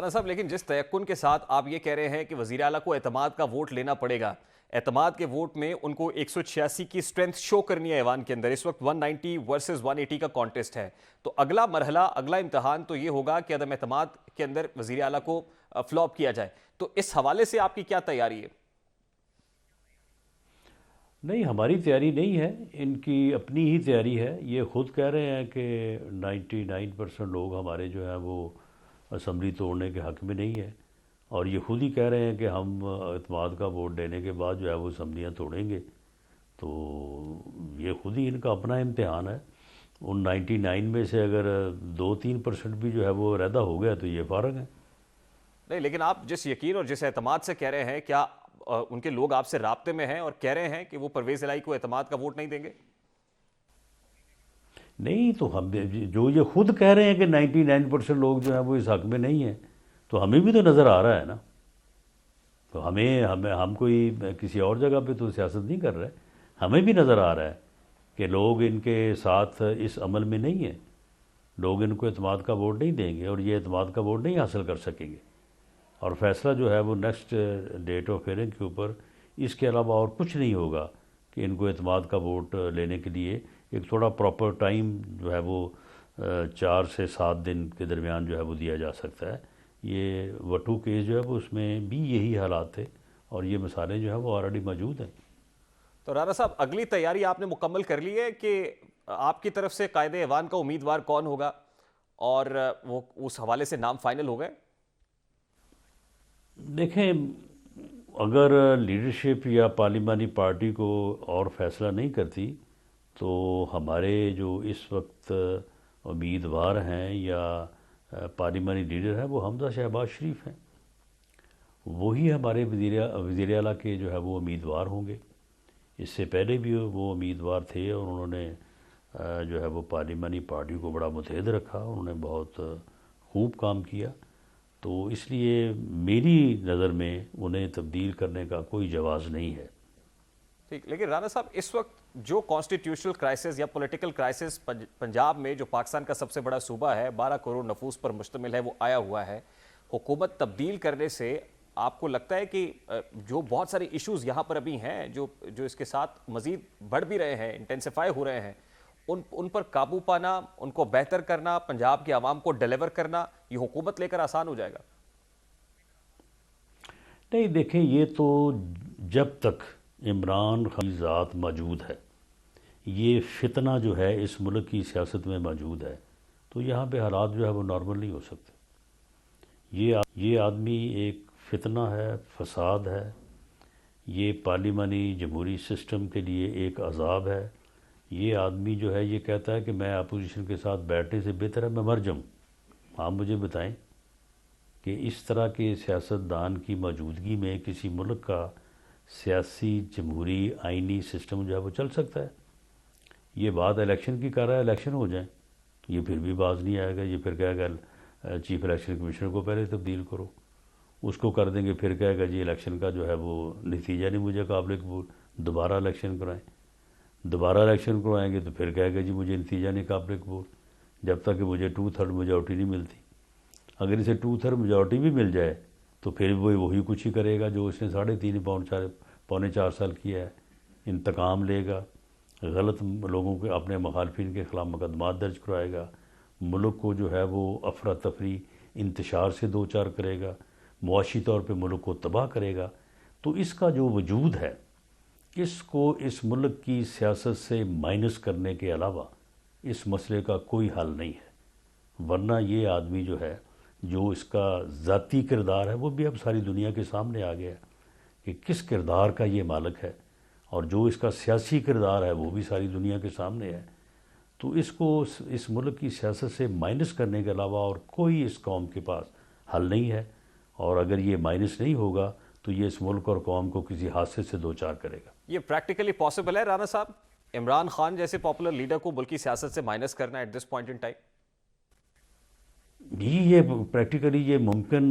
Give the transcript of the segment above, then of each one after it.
رانا صاحب، لیکن جس تیقن کے ساتھ آپ یہ کہہ رہے ہیں کہ وزیر اعلیٰ کو اعتماد کا ووٹ لینا پڑے گا، اعتماد کے ووٹ میں ان کو 186 کی سٹرینتھ شو کرنی ہے ایوان کے اندر، اس وقت 190 ورسز 180 کا کانٹیسٹ ہے، تو اگلا مرحلہ، اگلا امتحان تو یہ ہوگا کہ عدم اعتماد کے اندر وزیر اعلیٰ کو فلاپ کیا جائے، تو اس حوالے سے آپ کی کیا تیاری ہے؟ نہیں، ہماری تیاری نہیں ہے، ان کی اپنی ہی تیاری ہے۔ یہ خود کہہ رہے ہیں کہ 99% لوگ ہمارے جو ہیں وہ اسمبلی توڑنے کے حق میں نہیں ہے، اور یہ خود ہی کہہ رہے ہیں کہ ہم اعتماد کا ووٹ دینے کے بعد جو ہے وہ اسمبلیاں توڑیں گے۔ تو یہ خود ہی ان کا اپنا امتحان ہے۔ ان 99 میں سے اگر 2-3% بھی جو ہے وہ علیحدہ ہو گیا تو یہ فارغ ہیں۔ نہیں، لیکن آپ جس یقین اور جس اعتماد سے کہہ رہے ہیں، کیا ان کے لوگ آپ سے رابطے میں ہیں اور کہہ رہے ہیں کہ وہ پرویز الہی کو اعتماد کا ووٹ نہیں دیں گے؟ نہیں تو ہم جو یہ خود کہہ رہے ہیں کہ 99% لوگ جو ہیں وہ اس حق میں نہیں ہیں، تو ہمیں بھی تو نظر آ رہا ہے نا۔ تو ہم کوئی کسی اور جگہ پہ تو سیاست نہیں کر رہے، ہمیں بھی نظر آ رہا ہے کہ لوگ ان کے ساتھ اس عمل میں نہیں ہیں، لوگ ان کو اعتماد کا ووٹ نہیں دیں گے اور یہ اعتماد کا ووٹ نہیں حاصل کر سکیں گے، اور فیصلہ جو ہے وہ نیکسٹ ڈیٹ آف ہیئرنگ کے اوپر اس کے علاوہ اور کچھ نہیں ہوگا کہ ان کو اعتماد کا ووٹ لینے کے لیے ایک تھوڑا پراپر ٹائم جو ہے وہ 4 سے 7 دن کے درمیان جو ہے وہ دیا جا سکتا ہے۔ یہ وٹو کیس جو ہے وہ اس میں بھی یہی حالات تھے، اور یہ مسائلیں جو ہیں وہ آلریڈی موجود ہیں۔ تو رانا صاحب، اگلی تیاری آپ نے مکمل کر لی ہے کہ آپ کی طرف سے قائد ایوان کا امیدوار کون ہوگا، اور وہ اس حوالے سے نام فائنل ہو گئے؟ دیکھیں، اگر لیڈرشپ یا پارلیمانی پارٹی کو اور فیصلہ نہیں کرتی تو ہمارے جو اس وقت امیدوار ہیں یا پارلیمانی لیڈر ہیں وہ حمزہ شہباز شریف ہیں، وہی ہمارے وزیر اعلیٰ کے جو ہے وہ امیدوار ہوں گے۔ اس سے پہلے بھی وہ امیدوار تھے اور انہوں نے جو ہے وہ پارلیمانی پارٹی کو بڑا متحد رکھا، انہوں نے بہت خوب کام کیا، تو اس لیے میری نظر میں انہیں تبدیل کرنے کا کوئی جواز نہیں ہے۔ ٹھیک، لیکن رانا صاحب، اس وقت جو کانسٹیٹیوشنل کرائسس یا پولیٹیکل کرائسس پنجاب میں، جو پاکستان کا سب سے بڑا صوبہ ہے، 12 کروڑ نفوس پر مشتمل ہے، وہ آیا ہوا ہے، حکومت تبدیل کرنے سے آپ کو لگتا ہے کہ جو بہت سارے ایشوز یہاں پر ابھی ہیں، جو اس کے ساتھ مزید بڑھ بھی رہے ہیں، انٹینسیفائی ہو رہے ہیں، ان پر قابو پانا، ان کو بہتر کرنا، پنجاب کے عوام کو ڈیلیور کرنا، یہ حکومت لے کر آسان ہو جائے گا؟ نہیں، دیکھیں، یہ تو جب تک عمران خان کی ذات موجود ہے، یہ فتنہ جو ہے اس ملک کی سیاست میں موجود ہے، تو یہاں پہ حالات جو ہے وہ نارمل نہیں ہو سکتے۔ یہ آدمی ایک فتنہ ہے، فساد ہے، یہ پارلیمانی جمہوری سسٹم کے لیے ایک عذاب ہے۔ یہ آدمی جو ہے یہ کہتا ہے کہ میں اپوزیشن کے ساتھ بیٹھنے سے بہتر ہے میں مر جاؤں۔ آپ مجھے بتائیں کہ اس طرح کے سیاستدان کی موجودگی میں کسی ملک کا سیاسی جمہوری آئینی سسٹم جو ہے وہ چل سکتا ہے؟ یہ بات الیکشن کی کر رہا ہے، الیکشن ہو جائیں، یہ پھر بھی باز نہیں آئے گا، یہ پھر کہے گا چیف الیکشن کمیشنر کو پہلے تبدیل کرو، اس کو کر دیں گے، پھر کہے گا جی الیکشن کا جو ہے وہ نتیجہ نہیں مجھے قابل قبول، دوبارہ الیکشن کرائیں، دوبارہ الیکشن کروائیں گے تو پھر کہے گا جی مجھے نتیجہ نہیں قابل قبول، جب تک کہ مجھے 2/3 میجورٹی نہیں ملتی۔ اگر اسے 2/3 میجورٹی بھی مل جائے تو پھر وہی کچھ ہی کرے گا جو اس نے 3.5 پونے 4 سال کیا ہے، انتقام لے گا، غلط لوگوں کے اپنے مخالفین کے خلاف مقدمات درج کرائے گا، ملک کو جو ہے وہ افراتفری انتشار سے دوچار کرے گا، معاشی طور پہ ملک کو تباہ کرے گا۔ تو اس کا جو وجود ہے، اس کو اس ملک کی سیاست سے مائنس کرنے کے علاوہ اس مسئلے کا کوئی حل نہیں ہے، ورنہ یہ آدمی جو ہے، جو اس کا ذاتی کردار ہے وہ بھی اب ساری دنیا کے سامنے آ گیا ہے کہ کس کردار کا یہ مالک ہے، اور جو اس کا سیاسی کردار ہے وہ بھی ساری دنیا کے سامنے ہے۔ تو اس کو اس ملک کی سیاست سے مائنس کرنے کے علاوہ اور کوئی اس قوم کے پاس حل نہیں ہے، اور اگر یہ مائنس نہیں ہوگا تو یہ اس ملک اور قوم کو کسی حادثے سے دوچار کرے گا۔ یہ پریکٹیکلی پاسبل ہے رانا صاحب، عمران خان جیسے پاپولر لیڈر کو ملکی سیاست سے مائنس کرنا at this point in time? یہ پریکٹیکلی یہ ممکن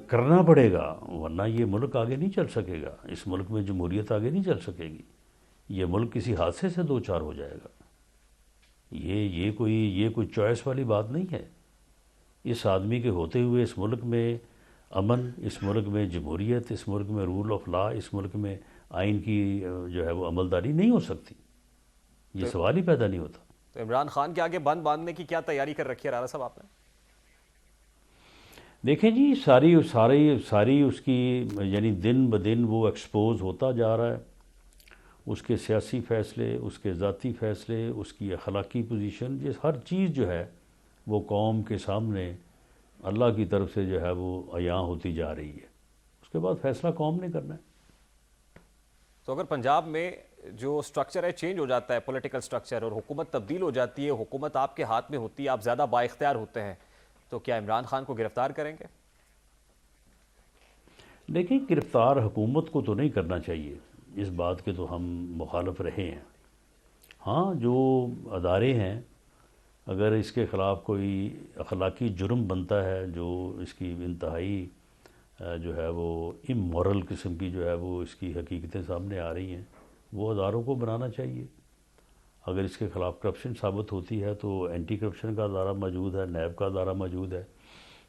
کرنا پڑے گا، ورنہ یہ ملک آگے نہیں چل سکے گا، اس ملک میں جمہوریت آگے نہیں چل سکے گی، یہ ملک کسی حادثے سے دوچار ہو جائے گا۔ یہ کوئی چوائس والی بات نہیں ہے، اس آدمی کے ہوتے ہوئے اس ملک میں امن، اس ملک میں جمہوریت، اس ملک میں رول آف لا، اس ملک میں آئین کی جو ہے وہ عملداری نہیں ہو سکتی. یہ سوال ہی پیدا نہیں ہوتا. تو عمران خان کے آگے بند باندھنے کی کیا تیاری کر رکھی ہے رانا صاحب آپ نے؟ دیکھیں جی، ساری اس کی یعنی دن بدن وہ ایکسپوز ہوتا جا رہا ہے. اس کے سیاسی فیصلے، اس کے ذاتی فیصلے، اس کی اخلاقی پوزیشن، یہ ہر چیز جو ہے وہ قوم کے سامنے اللہ کی طرف سے جو ہے وہ عیاں ہوتی جا رہی ہے. اس کے بعد فیصلہ قوم نے کرنا ہے. تو اگر پنجاب میں جو سٹرکچر ہے چینج ہو جاتا ہے، پولیٹیکل سٹرکچر، اور حکومت تبدیل ہو جاتی ہے، حکومت آپ کے ہاتھ میں ہوتی ہے، آپ زیادہ با اختیار ہوتے ہیں، تو کیا عمران خان کو گرفتار کریں گے؟ دیکھیں، گرفتار حکومت کو تو نہیں کرنا چاہیے، اس بات کے تو ہم مخالف رہے ہیں. ہاں، جو ادارے ہیں اگر اس کے خلاف کوئی اخلاقی جرم بنتا ہے، جو اس کی انتہائی جو ہے وہ امورل قسم کی جو ہے وہ اس کی حقیقتیں سامنے آ رہی ہیں، وہ اداروں کو بنانا چاہیے. اگر اس کے خلاف کرپشن ثابت ہوتی ہے تو اینٹی کرپشن کا ادارہ موجود ہے، نیب کا ادارہ موجود ہے.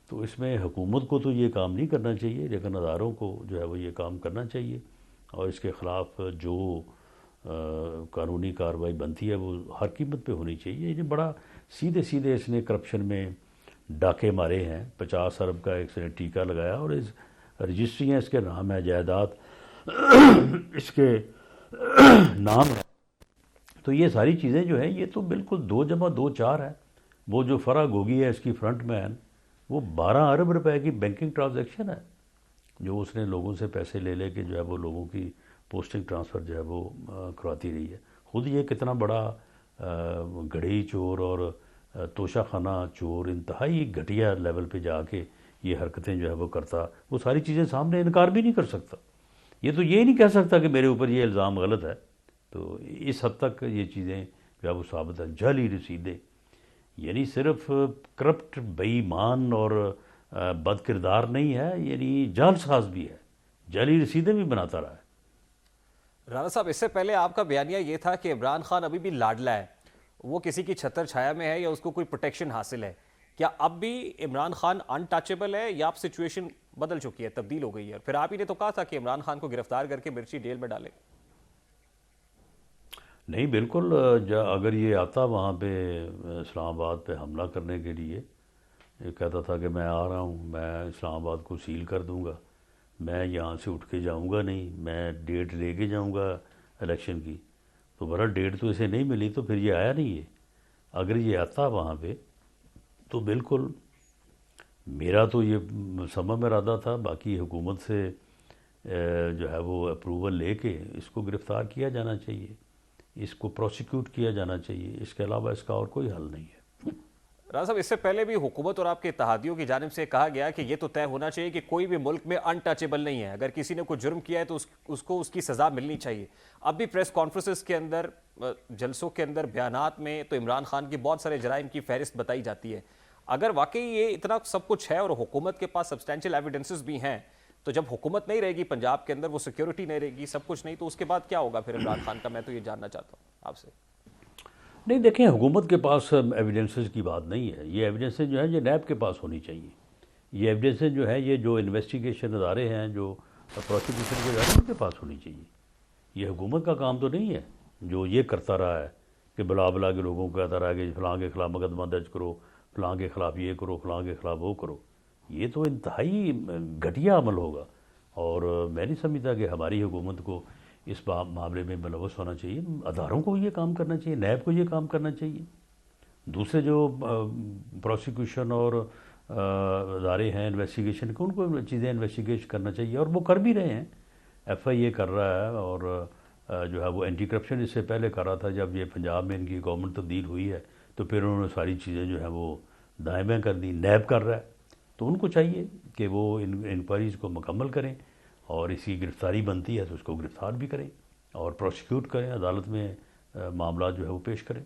تو اس میں حکومت کو تو یہ کام نہیں کرنا چاہیے، لیکن اداروں کو جو ہے وہ یہ کام کرنا چاہیے، اور اس کے خلاف جو قانونی کارروائی بنتی ہے وہ ہر قیمت پہ ہونی چاہیے. یہ بڑا سیدھے اس نے کرپشن میں ڈاکے مارے ہیں. 50 ارب کا ایک نے ٹیکہ لگایا، اور اس رجسٹریاں اس کے نام ہے، جائیداد اس کے نام ہے. تو یہ ساری چیزیں جو ہیں یہ تو بالکل 2+2 4 ہے. وہ جو فرح گوگی ہے اس کی فرنٹ مین، وہ 12 ارب روپے کی بینکنگ ٹرانزیکشن ہے جو اس نے لوگوں سے پیسے لے کے جو ہے وہ لوگوں کی پوسٹنگ ٹرانسفر جو ہے وہ کرواتی رہی ہے. خود یہ کتنا بڑا گڑھی چور اور توشہ خانہ چور، انتہائی گھٹیا لیول پہ جا کے یہ حرکتیں جو ہے وہ کرتا، وہ ساری چیزیں سامنے انکار بھی نہیں کر سکتا. یہ تو یہ نہیں کہہ سکتا کہ میرے اوپر یہ الزام غلط ہے. تو اس حد تک یہ چیزیں جو ہے وہ ثابت ہیں. جعلی رسیدیں، یعنی صرف کرپٹ، بے ایمان اور بد کردار نہیں ہے، یعنی جعل ساز بھی ہے، جعلی رسیدیں بھی بناتا رہا ہے. رانا صاحب، اس سے پہلے آپ کا بیانیہ یہ تھا کہ عمران خان ابھی بھی لاڈلا ہے، وہ کسی کی چھتر چھایا میں ہے یا اس کو کوئی پروٹیکشن حاصل ہے. کیا اب بھی عمران خان انٹچیبل ہے یا اب سچویشن بدل چکی ہے، تبدیل ہو گئی ہے؟ پھر آپ ہی نے تو کہا تھا کہ عمران خان کو گرفتار کر کے مرچی جیل میں ڈالیں. نہیں، بالکل. اگر یہ آتا وہاں پہ اسلام آباد پہ حملہ کرنے کے لیے، یہ کہتا تھا کہ میں آ رہا ہوں، میں اسلام آباد کو سیل کر دوں گا، میں یہاں سے اٹھ کے جاؤں گا نہیں، میں ڈیٹ لے کے جاؤں گا الیکشن کی. تو بہرحال ڈیٹ تو اسے نہیں ملی، تو پھر یہ آیا نہیں ہے. اگر یہ آتا وہاں پہ تو بالکل میرا تو یہ صمیم ارادہ تھا، باقی حکومت سے جو ہے وہ اپروول لے کے اس کو گرفتار کیا جانا چاہیے، اس کو پروسیکیوٹ کیا جانا چاہیے. اس کے علاوہ اس کا اور کوئی حل نہیں ہے. رانا صاحب، اس سے پہلے بھی حکومت اور آپ کے اتحادیوں کی جانب سے کہا گیا کہ یہ تو طے ہونا چاہیے کہ کوئی بھی ملک میں انٹچیبل نہیں ہے، اگر کسی نے کوئی جرم کیا ہے تو اس کو اس کی سزا ملنی چاہیے. اب بھی پریس کانفرنسز کے اندر، جلسوں کے اندر، بیانات میں تو عمران خان کی بہت سارے جرائم کی فہرست بتائی جاتی ہے. اگر واقعی یہ اتنا سب کچھ ہے اور حکومت کے پاس سبسٹینشیل ایویڈنسز بھی ہیں، تو جب حکومت نہیں رہے گی پنجاب کے اندر، وہ سیکیورٹی نہیں رہے گی، سب کچھ نہیں، تو اس کے بعد کیا ہوگا پھر عمران خان کا؟ میں تو یہ جاننا چاہتا ہوں آپ سے. نہیں، دیکھیں، حکومت کے پاس ایویڈنسز کی بات نہیں ہے. یہ ایویڈنسز جو ہیں یہ نیب کے پاس ہونی چاہیے. یہ ایویڈنسز جو ہیں یہ جو انویسٹیگیشن ادارے ہیں، جو پروسیکیوشن کے ادارے، ان کے پاس ہونی چاہیے. یہ حکومت کا کام تو نہیں ہے جو یہ کرتا رہا ہے کہ بلا بلا کے لوگوں کو کہتا رہا کہ فلاں کے خلاف مقدمہ درج کرو، فلاں کے خلاف یہ کرو، فلاں کے خلاف وہ کرو. یہ تو انتہائی گھٹیا عمل ہوگا، اور میں نہیں سمجھتا کہ ہماری حکومت کو اس معاملے میں ملوث ہونا چاہیے. اداروں کو یہ کام کرنا چاہیے، نیب کو یہ کام کرنا چاہیے. دوسرے جو پروسیکیوشن اور ادارے ہیں انویسٹیگیشن کے، ان کو چیزیں انویسٹیگیٹ کرنا چاہیے، اور وہ کر بھی رہے ہیں. ایف آئی اے کر رہا ہے، اور جو ہے وہ اینٹی کرپشن اس سے پہلے کر رہا تھا. جب یہ پنجاب میں ان کی گورنمنٹ تبدیل ہوئی ہے تو پھر انہوں نے ساری چیزیں جو ہیں وہ دائیں بائیں کر دی. نیب کر رہا ہے، تو ان کو چاہیے کہ وہ انکوائریز کو مکمل کریں، اور اس کی گرفتاری بنتی ہے تو اس کو گرفتار بھی کریں اور پروسیکیوٹ کریں، عدالت میں معاملات جو ہے وہ پیش کریں.